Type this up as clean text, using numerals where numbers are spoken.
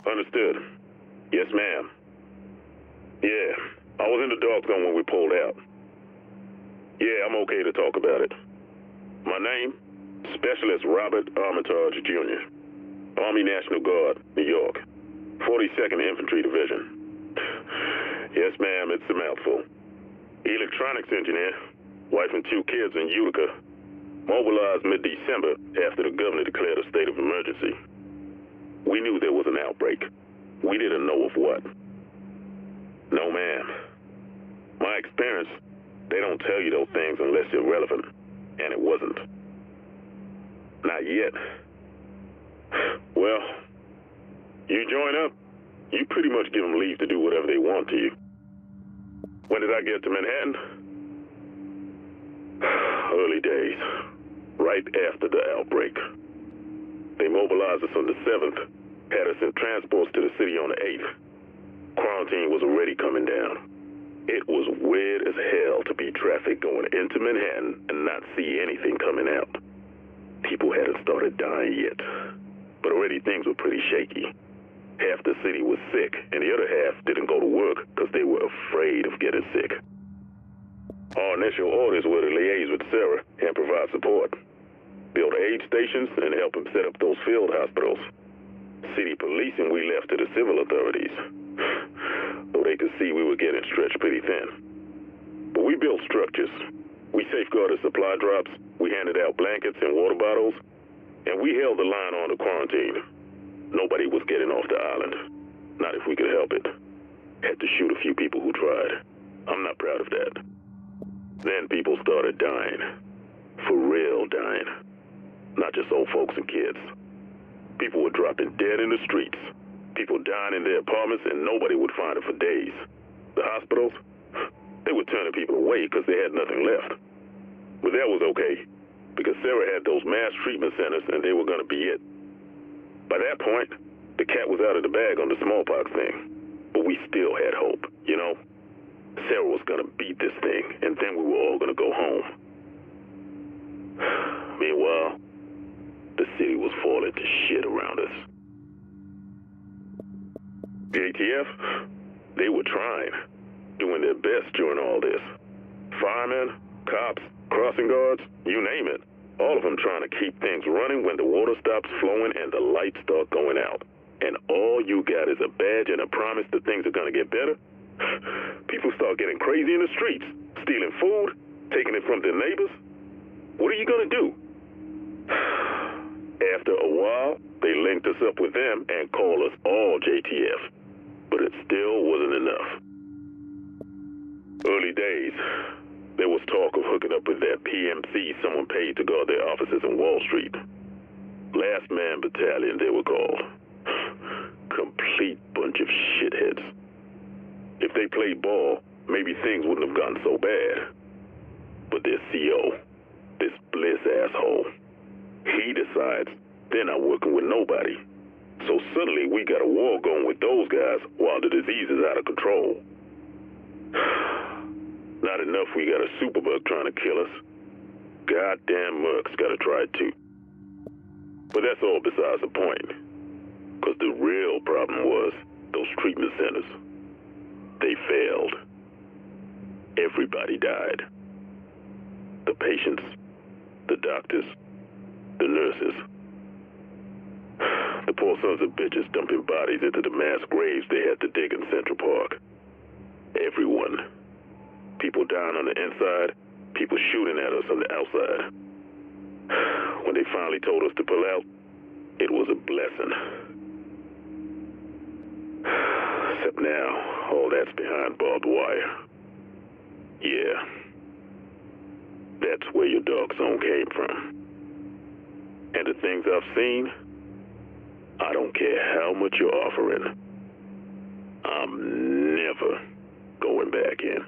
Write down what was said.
Understood. Yes, ma'am. Yeah, I was in the dark zone when we pulled out. Yeah, I'm okay to talk about it. My name? Specialist Robert Armitage Jr., Army National Guard, New York, 42nd Infantry Division. Yes, ma'am, it's a mouthful. Electronics engineer, wife and 2 kids in Utica. Mobilized mid-December after the governor declared a state of emergency. We knew there was an outbreak. We didn't know of what. No, ma'am. My experience, they don't tell you those things unless they're relevant. And it wasn't. Not yet. Well, you join up, you pretty much give them leave to do whatever they want to you. When did I get to Manhattan? Early days. Right after the outbreak. They mobilized us on the 7th, had us in transports to the city on the 8th. Quarantine was already coming down. It was weird as hell to be traffic going into Manhattan and not see anything coming out. People hadn't started dying yet, but already things were pretty shaky. Half the city was sick, and the other half didn't go to work because they were afraid of getting sick. Our initial orders were to liaise with Sarah and provide support. Build aid stations and help them set up those field hospitals. City policing we left to the civil authorities, though they could see we were getting stretched pretty thin. But we built structures. We safeguarded supply drops, we handed out blankets and water bottles, and we held the line on the quarantine. Nobody was getting off the island. Not if we could help it. Had to shoot a few people who tried. I'm not proud of that. Then people started dying. For real dying. Not just old folks and kids. People were dropping dead in the streets. People dying in their apartments and nobody would find them for days. The hospitals, they were turning people away because they had nothing left. But that was okay, because Sarah had those mass treatment centers and they were going to be it. By that point, the cat was out of the bag on the smallpox thing. But we still had hope, you know? Sarah was going to beat this thing, and then we were all going to go home. Meanwhile, the city was falling to shit around us. The ATF, they were trying, doing their best during all this. Firemen, cops, crossing guards, you name it. All of them trying to keep things running when the water stops flowing and the lights start going out. And all you got is a badge and a promise that things are going to get better. People start getting crazy in the streets, stealing food, taking it from their neighbors. What are you going to do? After a while, they linked us up with them and called us all JTF. But it still wasn't enough. Early days, there was talk of hooking up with that PMC someone paid to guard their offices in Wall Street. Last Man Battalion, they were called. Complete bunch of shitheads. If they played ball, maybe things wouldn't have gotten so bad. But their CO, this Bliss asshole, he decides they're not working with nobody. So suddenly we got a war going with those guys while the disease is out of control. Not enough we got a superbug trying to kill us. Goddamn Merc's gotta try it too. But that's all besides the point. Because the real problem was those treatment centers. They failed. Everybody died. The patients, the doctors, the nurses. The poor sons of bitches dumping bodies into the mass graves they had to dig in Central Park. Everyone. People dying on the inside, people shooting at us on the outside. When they finally told us to pull out, it was a blessing. Except now, all that's behind barbed wire. Yeah. That's where your dark zone came from. And the things I've seen, I don't care how much you're offering. I'm never going back in.